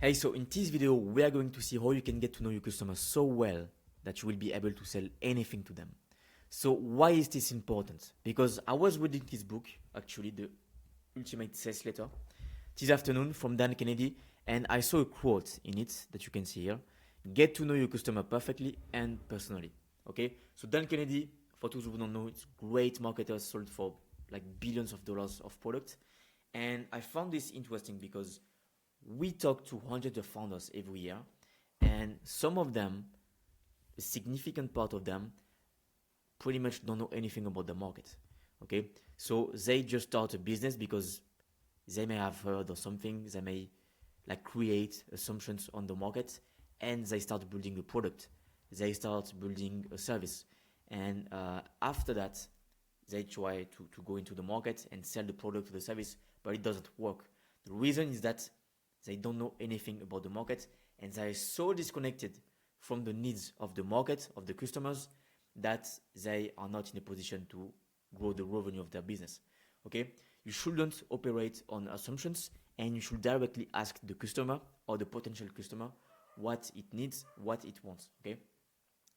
Hey, so in this video, we are going to see how you can get to know your customers so well that you will be able to sell anything to them. So why is this important? Because I was reading this book, actually, the Ultimate Sales Letter, this afternoon from Dan Kennedy, and I saw a quote in it that you can see here. Get to know your customer perfectly and personally. Okay, so Dan Kennedy, for those who don't know, it's great marketer, sold for like billions of dollars of product. And I found this interesting because we talk to hundreds of founders every year, and some of them, a significant part of them, pretty much don't know anything about the market. Okay, so they just start a business because they may have heard or something. They may like create assumptions on the market, and they start building a product. They start building a service, and after that, they try to go into the market and sell the product or the service, but it doesn't work. The reason is that they don't know anything about the market, and they are so disconnected from the needs of the market, of the customers, that they are not in a position to grow the revenue of their business. Okay, you shouldn't operate on assumptions, and you should directly ask the customer or the potential customer what it needs, what it wants. Okay,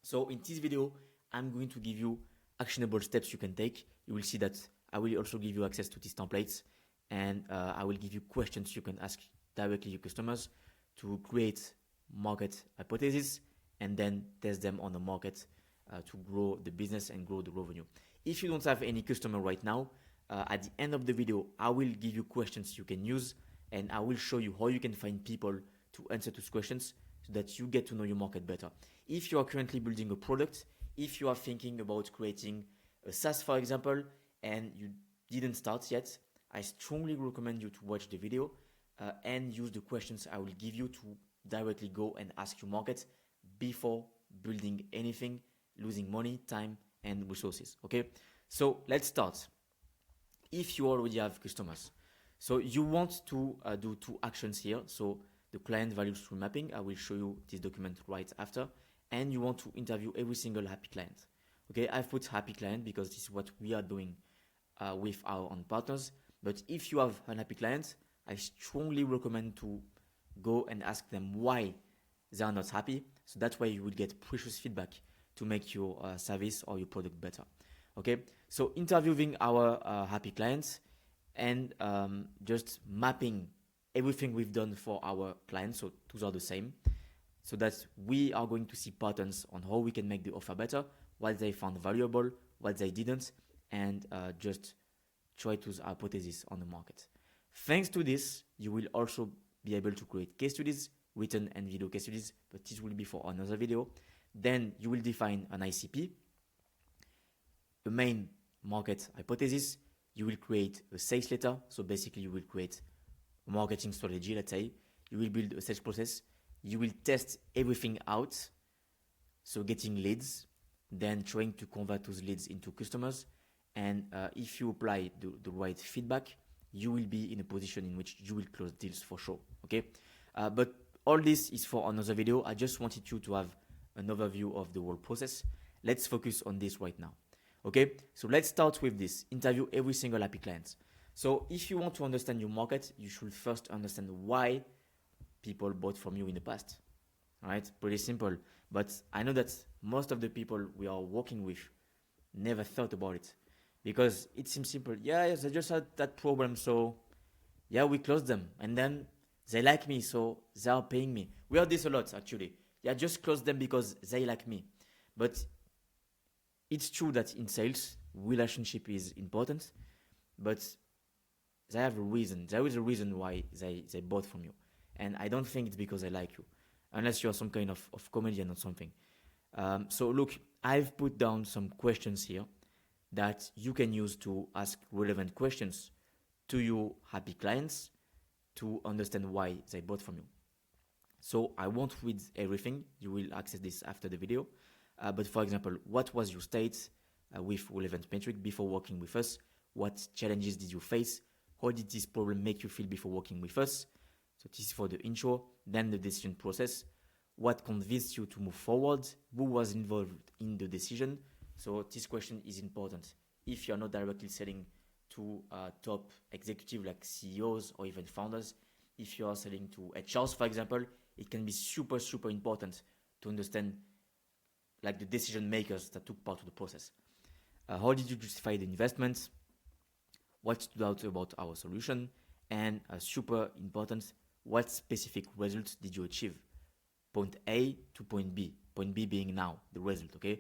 so in this video, I'm going to give you actionable steps you can take. You will see that I will also give you access to these templates, and I will give you questions you can ask directly your customers to create market hypotheses and then test them on the market to grow the business and grow the revenue. If you don't have any customer right now, at the end of the video, I will give you questions you can use, and I will show you how you can find people to answer those questions so that you get to know your market better. If you are currently building a product, if you are thinking about creating a SaaS, for example, and you didn't start yet, I strongly recommend you to watch the video and use the questions I will give you to directly go and ask your market before building anything, losing money, time, and resources. Okay, so let's start. If you already have customers, so you want to do two actions here. So the client value stream mapping, I will show you this document right after, and you want to interview every single happy client. Okay, I've put happy client because this is what we are doing with our own partners. But if you have unhappy clients, I strongly recommend to go and ask them why they are not happy. So that way you will get precious feedback to make your service or your product better. Okay, so interviewing our happy clients and just mapping everything we've done for our clients. So those are the same. So that we are going to see patterns on how we can make the offer better, what they found valuable, what they didn't, and just try to use hypothesis on the market. Thanks to this, you will also be able to create case studies, written and video case studies, but this will be for another video. Then you will define an ICP, a main market hypothesis. You will create a sales letter. So basically you will create a marketing strategy, let's say. You will build a sales process. You will test everything out. So getting leads, then trying to convert those leads into customers. And if you apply the right feedback, you will be in a position in which you will close deals for sure. Okay, but all this is for another video. I just wanted you to have an overview of the whole process. Let's focus on this right now. Okay, so let's start with this. Interview every single happy client. So if you want to understand your market, you should first understand why people bought from you in the past. All right, pretty simple. But I know that most of the people we are working with never thought about it. Because it seems simple. Yeah, yes, I just had that problem, so yeah, we closed them. And then they like me, so they are paying me. We heard this a lot, actually. Yeah, just close them because they like me. But it's true that in sales, relationship is important, but they have a reason. There is a reason why they bought from you. And I don't think it's because they like you, unless you're some kind of comedian or something. So look, I've put down some questions here that you can use to ask relevant questions to your happy clients to understand why they bought from you. So I won't read everything. You will access this after the video. But for example, what was your state with relevant metric before working with us? What challenges did you face? How did this problem make you feel before working with us? So this is for the intro. Then the decision process. What convinced you to move forward? Who was involved in the decision? So this question is important. If you're not directly selling to top executives like CEOs or even founders, if you are selling to HRs, for example, it can be super, super important to understand like the decision makers that took part of the process. How did you justify the investments? What stood out about our solution? And super important, what specific results did you achieve? Point A to point B. Point B being now the result, okay?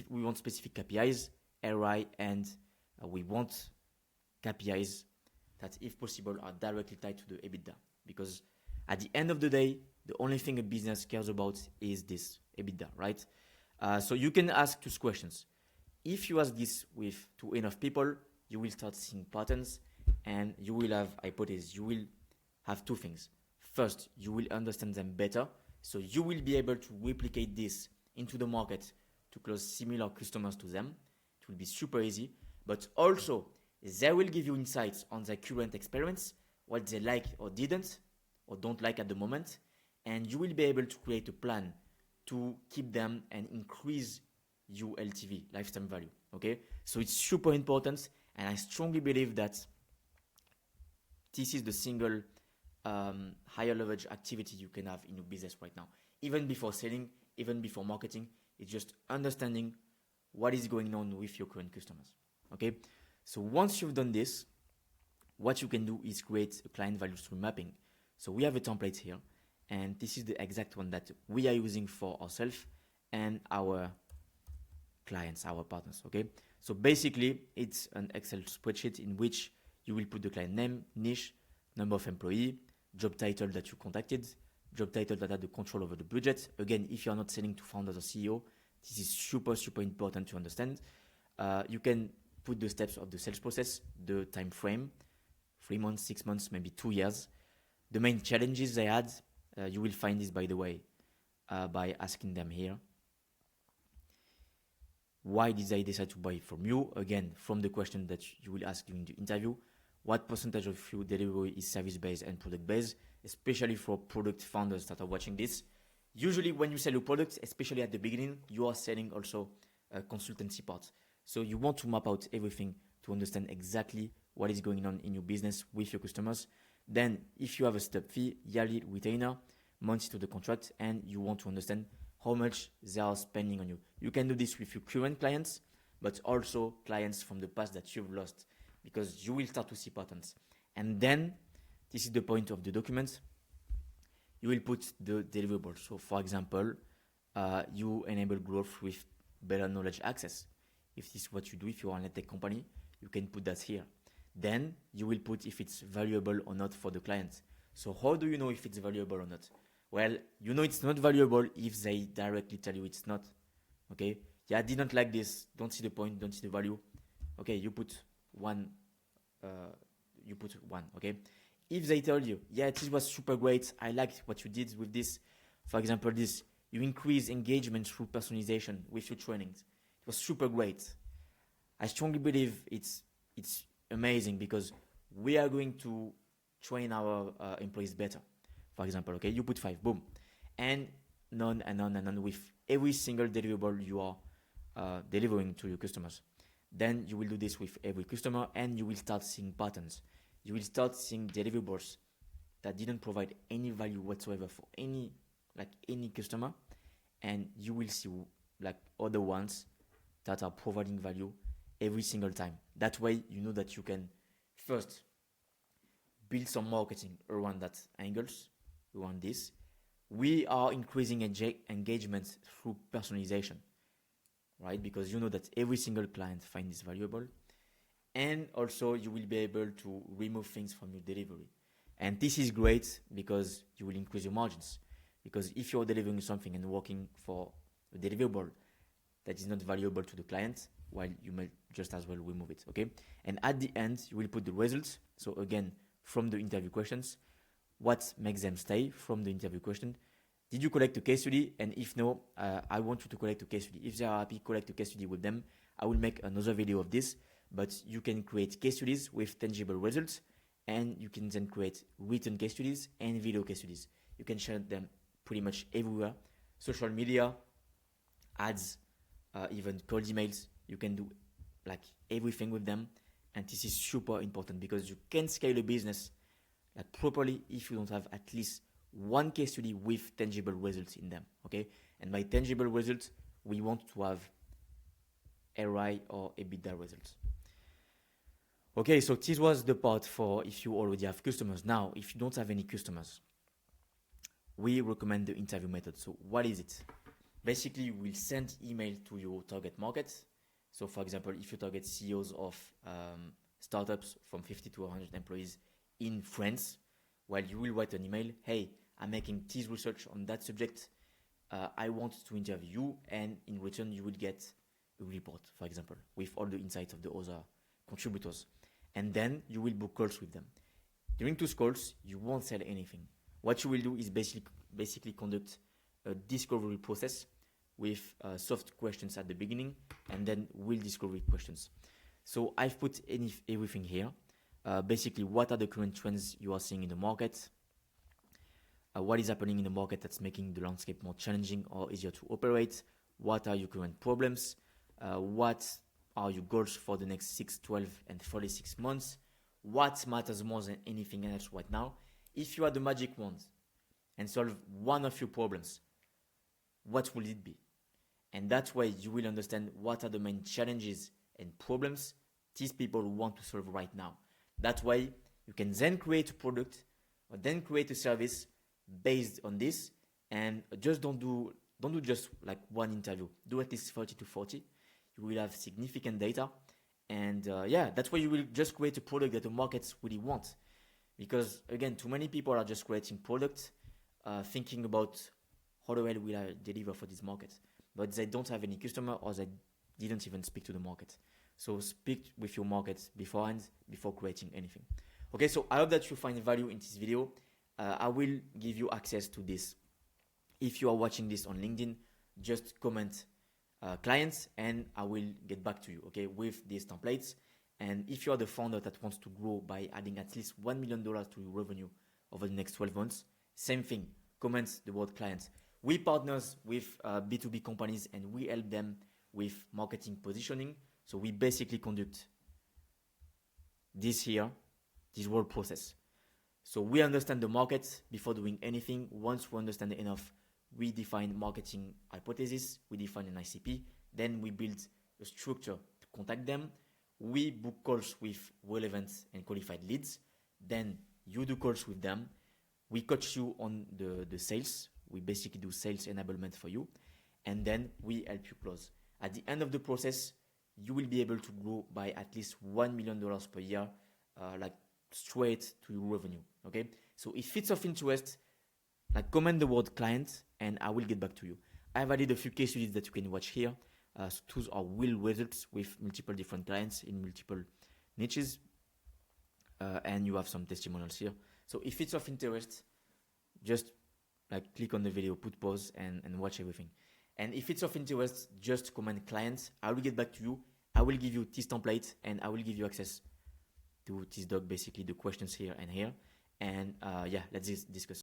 We want specific KPIs, ROI, and we want KPIs that, if possible, are directly tied to the EBITDA. Because at the end of the day, the only thing a business cares about is this EBITDA, right? So you can ask two questions. If you ask this to enough people, you will start seeing patterns, and you will have hypotheses. You will have two things. First, you will understand them better, so you will be able to replicate this into the market to close similar customers to them. It will be super easy, but also they will give you insights on their current experience, what they like or didn't or don't like at the moment, and you will be able to create a plan to keep them and increase your LTV, lifetime value. Okay, so it's super important, and I strongly believe that this is the single higher leverage activity you can have in your business right now. Even before selling, even before marketing, it's just understanding what is going on with your current customers. Okay, so once you've done this, what you can do is create a client value stream mapping. So we have a template here, and this is the exact one that we are using for ourselves and our clients, our partners. Okay, so basically it's an Excel spreadsheet in which you will put the client name, niche, number of employee, job title that you contacted, job title that had the control over the budget. Again, if you're not selling to founders or CEO, this is super, super important to understand. You can put the steps of the sales process, the time frame, 3 months, 6 months, maybe 2 years. The main challenges they had, you will find this, by the way, by asking them here. Why did they decide to buy from you? Again, from the question that you will ask during the interview. What percentage of your delivery is service-based and product-based, especially for product founders that are watching this? Usually when you sell a product, especially at the beginning, you are selling also a consultancy part. So you want to map out everything to understand exactly what is going on in your business with your customers. Then if you have a step fee, yearly retainer, monthly to the contract, and you want to understand how much they are spending on you. You can do this with your current clients, but also clients from the past that you've lost, because you will start to see patterns. And then, this is the point of the document, you will put the deliverables. So for example, you enable growth with better knowledge access. If this is what you do, if you are a tech company, you can put that here. Then you will put if it's valuable or not for the client. So how do you know if it's valuable or not? Well, you know it's not valuable if they directly tell you it's not. Okay? Yeah, I didn't like this. Don't see the point. Don't see the value. Okay, you put one. Okay? If they tell you, yeah, this was super great. I liked what you did with this. For example, this, you increase engagement through personalization with your trainings. It was super great. I strongly believe it's amazing because we are going to train our employees better. For example, okay, you put 5, boom, and none with every single deliverable you are delivering to your customers. Then you will do this with every customer, and you will start seeing patterns. You will start seeing deliverables that didn't provide any value whatsoever for any customer, and you will see like other ones that are providing value every single time. That way, you know that you can first build some marketing around that angles, around this. We are increasing engagement through personalization, right? Because you know that every single client finds this valuable. And also you will be able to remove things from your delivery. And this is great because you will increase your margins. Because if you're delivering something and working for a deliverable that is not valuable to the client, well, you may just as well remove it, okay? And at the end, you will put the results. So again, from the interview questions, what makes them stay from the interview question? Did you collect a case study? And if no, I want you to collect a case study. If they are happy, collect a case study with them. I will make another video of this, but you can create case studies with tangible results, and you can then create written case studies and video case studies. You can share them pretty much everywhere. Social media, ads, even cold emails. You can do like everything with them. And this is super important because you can scale a business like properly if you don't have at least one case study with tangible results in them. Okay, and by tangible results, we want to have ROI or EBITDA results. Okay, so this was the part for if you already have customers. Now, if you don't have any customers, we recommend the interview method. So what is it? Basically, we'll send email to your target market. So for example, if you target CEOs of startups from 50 to 100 employees in France, well, you will write an email, hey, I'm making this research on that subject. I want to interview you, and in return, you will get a report, for example, with all the insights of the other contributors. And then you will book calls with them. During those calls, you won't sell anything. What you will do is basically conduct a discovery process with soft questions at the beginning and then will discovery questions. So I've put everything here. Basically, what are the current trends you are seeing in the market? What is happening in the market that's making the landscape more challenging or easier to operate? What are your current problems? What are your goals for the next 6, 12, and 46 months? What matters more than anything else right now? If you had the magic wand and solve one of your problems, what will it be? And that way you will understand what are the main challenges and problems these people want to solve right now. That way you can then create a product or then create a service based on this, and just don't do just like one interview. Do at least 30 to 40. You will have significant data, and that's why you will just create a product that the markets really want. Because again, too many people are just creating products, thinking about how the hell will I deliver for this market, but they don't have any customer or they didn't even speak to the market. So speak with your market beforehand before creating anything. Okay, so I hope that you find value in this video. I will give you access to this. If you are watching this on LinkedIn, just comment clients and I will get back to you, okay, with these templates. And if you are the founder that wants to grow by adding at least $1 million to your revenue over the next 12 months, same thing, comment the word clients. We partners with B2B companies and we help them with marketing positioning. So we basically conduct this whole process. So we understand the market before doing anything. Once we understand it enough, we define marketing hypothesis, we define an ICP, then we build a structure to contact them. We book calls with relevant and qualified leads. Then you do calls with them. We coach you on the sales. We basically do sales enablement for you. And then we help you close. At the end of the process, you will be able to grow by at least $1 million per year, like straight to your revenue. Okay. So if it's of interest, like comment the word client and I will get back to you. I've added a few case studies that you can watch here. So those are real results with multiple different clients in multiple niches. And you have some testimonials here. So if it's of interest, just like click on the video, put pause and watch everything. And if it's of interest, just comment clients. I will get back to you. I will give you this template and I will give you access to this doc, basically the questions here and here. And let's discuss.